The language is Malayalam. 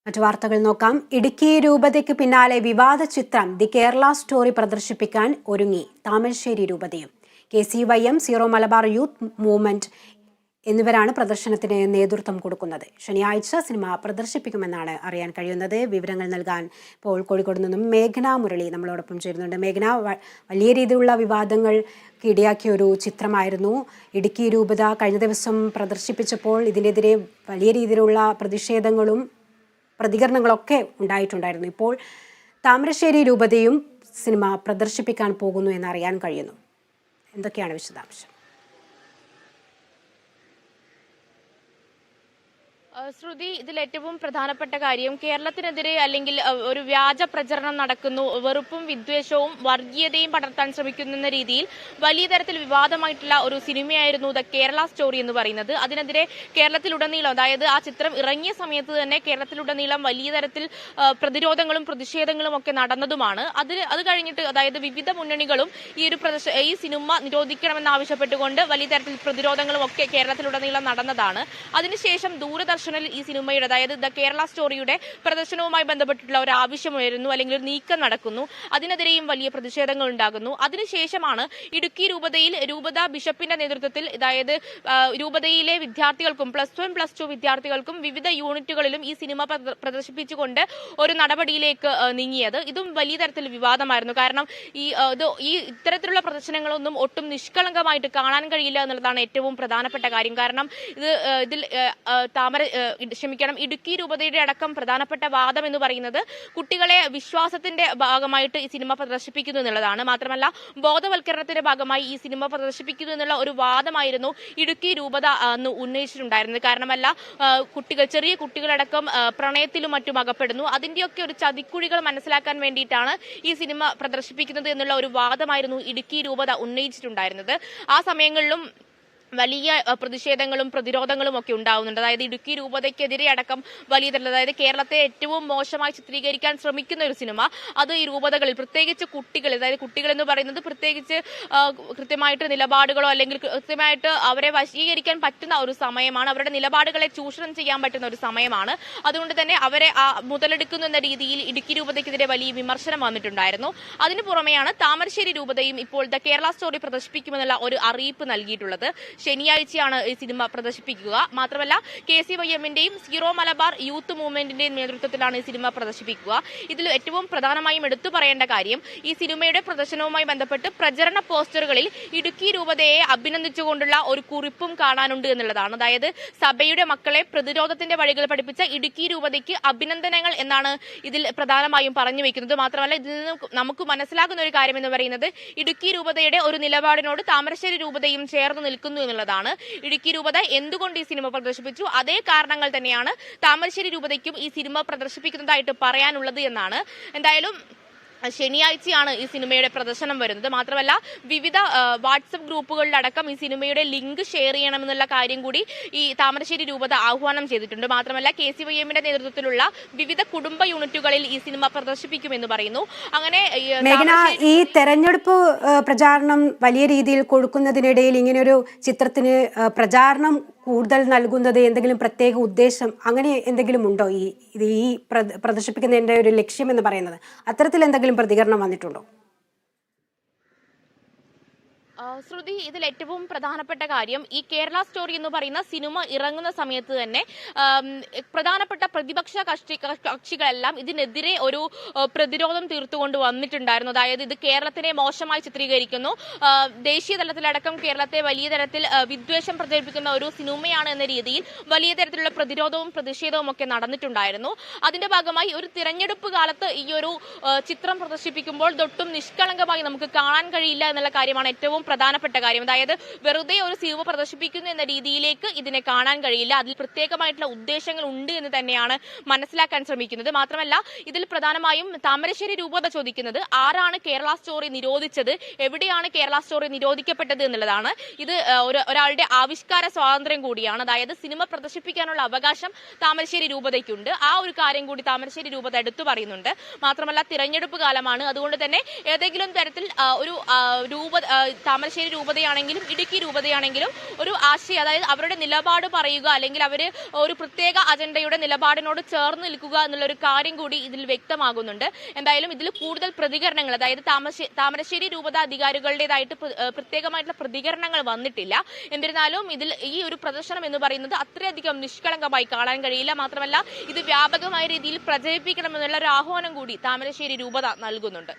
മറ്റു വാർത്തകൾ നോക്കാം. ഇടുക്കി രൂപതയ്ക്ക് പിന്നാലെ വിവാദ ചിത്രം ദി കേരള സ്റ്റോറി പ്രദർശിപ്പിക്കാൻ ഒരുങ്ങി താമരശ്ശേരി രൂപതയും. KCYM, Syro Malabar youth movement എന്നിവരാണ് പ്രദർശനത്തിന് നേതൃത്വം കൊടുക്കുന്നത്. ശനിയാഴ്ച സിനിമ പ്രദർശിപ്പിക്കുമെന്നാണ് അറിയാൻ കഴിയുന്നത്. വിവരങ്ങൾ നൽകാൻ ഇപ്പോൾ കോഴിക്കോട് നിന്നും മേഘന മുരളി നമ്മളോടൊപ്പം ചേരുന്നുണ്ട്. മേഘന, വലിയ രീതിയിലുള്ള വിവാദങ്ങൾക്ക് ഇടയാക്കിയ ഒരു ചിത്രമായിരുന്നു ഇടുക്കി രൂപത കഴിഞ്ഞ ദിവസം പ്രദർശിപ്പിച്ചപ്പോൾ. ഇതിനെതിരെ വലിയ രീതിയിലുള്ള പ്രതികരണങ്ങളൊക്കെ ഉണ്ടായിട്ടുണ്ടായിരുന്നു. ഇപ്പോൾ താമരശ്ശേരി രൂപതയും സിനിമ പ്രദർശിപ്പിക്കാൻ പോകുന്നു എന്നറിയാൻ കഴിയുന്നു. എന്തൊക്കെയാണ് വിശദാംശം? ശ്രുതി, ഇതിൽ ഏറ്റവും പ്രധാനപ്പെട്ട കാര്യം കേരളത്തിനെതിരെ അല്ലെങ്കിൽ ഒരു വ്യാജ പ്രചരണം നടക്കുന്നു, വെറുപ്പും വിദ്വേഷവും വർഗീയതയും പടർത്താൻ ശ്രമിക്കുന്ന രീതിയിൽ വലിയ തരത്തിൽ വിവാദമായിട്ടുള്ള ഒരു സിനിമയായിരുന്നു ദ കേരള സ്റ്റോറി എന്ന് പറയുന്നത്. അതിനെതിരെ കേരളത്തിലുടനീളം, അതായത് ആ ചിത്രം ഇറങ്ങിയ സമയത്ത് തന്നെ കേരളത്തിലുടനീളം വലിയ തരത്തിൽ പ്രതിരോധങ്ങളും പ്രതിഷേധങ്ങളും ഒക്കെ നടന്നതുമാണ്. അത് കഴിഞ്ഞിട്ട്, അതായത് വിവിധ മുന്നണികളും ഈ സിനിമ നിരോധിക്കണമെന്നാവശ്യപ്പെട്ടുകൊണ്ട് വലിയ തരത്തിൽ പ്രതിരോധങ്ങളും ഒക്കെ കേരളത്തിലുടനീളം നടന്നതാണ്. അതിനുശേഷം ദൂരദർശനിൽ ഈ സിനിമയുടെ, അതായത് ദ കേരള സ്റ്റോറിയുടെ പ്രദർശനവുമായി ബന്ധപ്പെട്ടിട്ടുള്ള ഒരു ആവശ്യമായിരുന്നു, അല്ലെങ്കിൽ ഒരു നീക്കം നടക്കുന്നു. അതിനെതിരെയും വലിയ പ്രതിഷേധങ്ങൾ ഉണ്ടാകുന്നു. അതിനുശേഷമാണ് ഇടുക്കി രൂപതയിൽ രൂപത ബിഷപ്പിന്റെ നേതൃത്വത്തിൽ, അതായത് രൂപതയിലെ വിദ്യാർത്ഥികൾക്കും +1, +2 വിദ്യാർത്ഥികൾക്കും വിവിധ യൂണിറ്റുകളിലും ഈ സിനിമ പ്രദർശിപ്പിച്ചുകൊണ്ട് ഒരു നടപടിയിലേക്ക് നീങ്ങിയത്. ഇതും വലിയ തരത്തിൽ വിവാദമായിരുന്നു. കാരണം ഈ ഇത്തരത്തിലുള്ള പ്രദർശനങ്ങളൊന്നും ഒട്ടും നിഷ്കളങ്കമായിട്ട് കാണാൻ കഴിയില്ല എന്നുള്ളതാണ് ഏറ്റവും പ്രധാനപ്പെട്ട കാര്യം. കാരണം ഇതിൽ ഇടുക്കി രൂപതയുടെ അടക്കം പ്രധാനപ്പെട്ട വാദം എന്ന് പറയുന്നത് കുട്ടികളെ വിശ്വാസത്തിന്റെ ഭാഗമായിട്ട് ഈ സിനിമ പ്രദർശിപ്പിക്കുന്നു എന്നുള്ളതാണ്. മാത്രമല്ല, ബോധവൽക്കരണത്തിന്റെ ഭാഗമായി ഈ സിനിമ പ്രദർശിപ്പിക്കുന്നു എന്നുള്ള ഒരു വാദമായിരുന്നു ഇടുക്കി രൂപത അന്ന് ഉന്നയിച്ചിട്ടുണ്ടായിരുന്നത്. കാരണമല്ല, ചെറിയ കുട്ടികളടക്കം പ്രണയത്തിലും മറ്റും അകപ്പെടുന്നു. അതിന്റെയൊക്കെ ഒരു ചതിക്കുഴികൾ മനസ്സിലാക്കാൻ വേണ്ടിയിട്ടാണ് ഈ സിനിമ പ്രദർശിപ്പിക്കുന്നത് എന്നുള്ള ഒരു വാദമായിരുന്നു ഇടുക്കി രൂപത ഉന്നയിച്ചിട്ടുണ്ടായിരുന്നത്. ആ സമയങ്ങളിലും വലിയ പ്രതിഷേധങ്ങളും പ്രതിരോധങ്ങളും ഒക്കെ ഉണ്ടാവുന്നുണ്ട്. അതായത് ഇടുക്കി രൂപതയ്ക്കെതിരെ അടക്കം വലിയ തരത്തിൽ, അതായത് കേരളത്തെ ഏറ്റവും മോശമായി ചിത്രീകരിക്കാൻ ശ്രമിക്കുന്ന ഒരു സിനിമ അത് ഈ രൂപതകളിൽ, പ്രത്യേകിച്ച് അതായത് കുട്ടികൾ എന്ന് പറയുന്നത് പ്രത്യേകിച്ച് കൃത്യമായിട്ട് നിലപാടുകളോ അല്ലെങ്കിൽ കൃത്യമായിട്ട് അവരെ വശീകരിക്കാൻ പറ്റുന്ന ഒരു സമയമാണ്, അവരുടെ നിലപാടുകളെ ചൂഷണം ചെയ്യാൻ പറ്റുന്ന ഒരു സമയമാണ്. അതുകൊണ്ട് തന്നെ അവരെ മുതലെടുക്കുന്നു എന്ന രീതിയിൽ ഇടുക്കി രൂപതയ്ക്കെതിരെ വലിയ വിമർശനം വന്നിട്ടുണ്ടായിരുന്നു. അതിനു പുറമെയാണ് താമരശ്ശേരി രൂപതയും ഇപ്പോൾ ദ കേരള സ്റ്റോറി പ്രദർശിപ്പിക്കുമെന്നുള്ള ഒരു അറിയിപ്പ് നൽകിയിട്ടുള്ളത്. ശനിയാഴ്ചയാണ് ഈ സിനിമ പ്രദർശിപ്പിക്കുക. മാത്രമല്ല, KCYMന്റെയും സീറോ മലബാർ യൂത്ത് മൂവ്മെന്റിന്റെയും നേതൃത്വത്തിലാണ് ഈ സിനിമ പ്രദർശിപ്പിക്കുക. ഇതിൽ ഏറ്റവും പ്രധാനമായും എടുത്തു പറയേണ്ട കാര്യം, ഈ സിനിമയുടെ പ്രദർശനവുമായി ബന്ധപ്പെട്ട് പ്രചരണ പോസ്റ്ററുകളിൽ ഇടുക്കി രൂപതയെ അഭിനന്ദിച്ചുകൊണ്ടുള്ള ഒരു കുറിപ്പും കാണാനുണ്ട് എന്നുള്ളതാണ്. അതായത് സഭയുടെ മക്കളെ പ്രതിരോധത്തിന്റെ വഴികൾ പഠിപ്പിച്ച ഇടുക്കി രൂപതയ്ക്ക് അഭിനന്ദനങ്ങൾ എന്നാണ് ഇതിൽ പ്രധാനമായും പറഞ്ഞു വെക്കുന്നത്. മാത്രമല്ല, ഇതിൽ നിന്ന് നമുക്ക് മനസ്സിലാകുന്ന ഒരു കാര്യം എന്ന് പറയുന്നത്, ഇടുക്കി രൂപതയുടെ ഒരു നിലപാടിനോട് താമരശ്ശേരി രൂപതയും ചേർന്ന് നിൽക്കുന്നു എന്നുള്ളതാണ്. ഇടുക്കി രൂപത എന്തുകൊണ്ട് ഈ സിനിമ പ്രദർശിപ്പിച്ചു, അതേ കാരണങ്ങൾ തന്നെയാണ് താമരശ്ശേരി രൂപതയ്ക്കും ഈ സിനിമ പ്രദർശിപ്പിക്കുന്നതായിട്ട് പറയാനുള്ളത് എന്നാണ്. എന്തായാലും ശനിയാഴ്ചയാണ് ഈ സിനിമയുടെ പ്രദർശനം വരുന്നത്. മാത്രമല്ല, വിവിധ വാട്സപ്പ് ഗ്രൂപ്പുകളിലടക്കം ഈ സിനിമയുടെ ലിങ്ക് ഷെയർ ചെയ്യണമെന്നുള്ള കാര്യം കൂടി ഈ താമരശ്ശേരി രൂപത ആഹ്വാനം ചെയ്തിട്ടുണ്ട്. മാത്രമല്ല, KCYMന്റെ നേതൃത്വത്തിലുള്ള വിവിധ കുടുംബ യൂണിറ്റുകളിൽ ഈ സിനിമ പ്രദർശിപ്പിക്കുമെന്ന് പറയുന്നു. അങ്ങനെ ഈ തെരഞ്ഞെടുപ്പ് പ്രചാരണം വലിയ രീതിയിൽ കൊടുക്കുന്നതിനിടയിൽ ഇങ്ങനെയൊരു ചിത്രത്തിന് പ്രചാരണം കൂടുതൽ നൽകുന്നത് എന്തെങ്കിലും പ്രത്യേക ഉദ്ദേശം അങ്ങനെ എന്തെങ്കിലും ഉണ്ടോ? ഈ പ്രദർശിപ്പിക്കുന്നതിന്റെ ഒരു ലക്ഷ്യം എന്ന് പറയുന്നത്, അത്തരത്തിൽ എന്തെങ്കിലും പ്രതികരണം വന്നിട്ടുണ്ടോ? ശ്രുതി, ഇതിൽ ഏറ്റവും പ്രധാനപ്പെട്ട കാര്യം, ഈ കേരള സ്റ്റോറി എന്ന് പറയുന്ന സിനിമ ഇറങ്ങുന്ന സമയത്ത് തന്നെ പ്രധാനപ്പെട്ട പ്രതിപക്ഷ കക്ഷികളെല്ലാം ഇതിനെതിരെ ഒരു പ്രതിരോധം തീർത്തുകൊണ്ട് വന്നിട്ടുണ്ടായിരുന്നു. അതായത് ഇത് കേരളത്തിനെ മോശമായി ചിത്രീകരിക്കുന്നു, ദേശീയ തലത്തിലടക്കം കേരളത്തെ വലിയ തരത്തിൽ വിദ്വേഷം പ്രചരിപ്പിക്കുന്ന ഒരു സിനിമയാണ് എന്ന രീതിയിൽ വലിയ തരത്തിലുള്ള പ്രതിരോധവും പ്രതിഷേധവും ഒക്കെ നടന്നിട്ടുണ്ടായിരുന്നു. അതിന്റെ ഭാഗമായി ഒരു തിരഞ്ഞെടുപ്പ് കാലത്ത് ഈ ഒരു ചിത്രം പ്രദർശിപ്പിക്കുമ്പോൾ തൊട്ടും നിഷ്കളങ്കമായി നമുക്ക് കാണാൻ കഴിയില്ല എന്നുള്ള കാര്യമാണ് ഏറ്റവും പ്രധാനപ്പെട്ട കാര്യം. അതായത് വെറുതെ ഒരു സിനിമ പ്രദർശിപ്പിക്കുന്നു എന്ന രീതിയിലേക്ക് ഇതിനെ കാണാൻ കഴിയില്ല. അതിൽ പ്രത്യേകമായിട്ടുള്ള ഉദ്ദേശങ്ങൾ ഉണ്ട് എന്ന് തന്നെയാണ് മനസ്സിലാക്കാൻ ശ്രമിക്കുന്നത്. മാത്രമല്ല, ഇതിൽ പ്രധാനമായും താമരശ്ശേരി രൂപത ചോദിക്കുന്നത്, ആരാണ് കേരള സ്റ്റോറി നിരോധിച്ചത്, എവിടെയാണ് കേരള സ്റ്റോറി നിരോധിക്കപ്പെട്ടത് എന്നുള്ളതാണ്. ഇത് ഒരാളുടെ ആവിഷ്കാര സ്വാതന്ത്ര്യം കൂടിയാണ്. അതായത് സിനിമ പ്രദർശിപ്പിക്കാനുള്ള അവകാശം താമരശ്ശേരി രൂപതയ്ക്കുണ്ട്. ആ ഒരു കാര്യം കൂടി താമരശ്ശേരി രൂപത എടുത്തു പറയുന്നുണ്ട്. മാത്രമല്ല, തിരഞ്ഞെടുപ്പ് കാലമാണ്. അതുകൊണ്ട് തന്നെ ഏതെങ്കിലും തരത്തിൽ ഒരു താമരശ്ശേരി രൂപതയാണെങ്കിലും ഇടുക്കി രൂപതയാണെങ്കിലും ഒരു ആശയം, അതായത് അവരുടെ നിലപാട് പറയുക, അല്ലെങ്കിൽ അവർ ഒരു പ്രത്യേക അജണ്ടയുടെ നിലപാടിനോട് ചേർന്ന് നിൽക്കുക എന്നുള്ള ഒരു കാര്യം കൂടി ഇതിൽ വ്യക്തമാകുന്നുണ്ട്. എന്തായാലും ഇതിൽ കൂടുതൽ പ്രതികരണങ്ങൾ, അതായത് താമരശ്ശേരി രൂപത അധികാരികളുടേതായിട്ട് പ്രത്യേകമായിട്ടുള്ള പ്രതികരണങ്ങൾ വന്നിട്ടില്ല. എന്നിരുന്നാലും ഇതിൽ ഈ ഒരു പ്രദർശനം എന്ന് പറയുന്നത് അത്രയധികം നിഷ്കളങ്കമായി കാണാൻ കഴിയില്ല. മാത്രമല്ല ഇത് വ്യാപകമായ രീതിയിൽ പ്രചരിപ്പിക്കണമെന്നുള്ള ഒരു ആഹ്വാനം കൂടി താമരശ്ശേരി രൂപത നൽകുന്നുണ്ട്.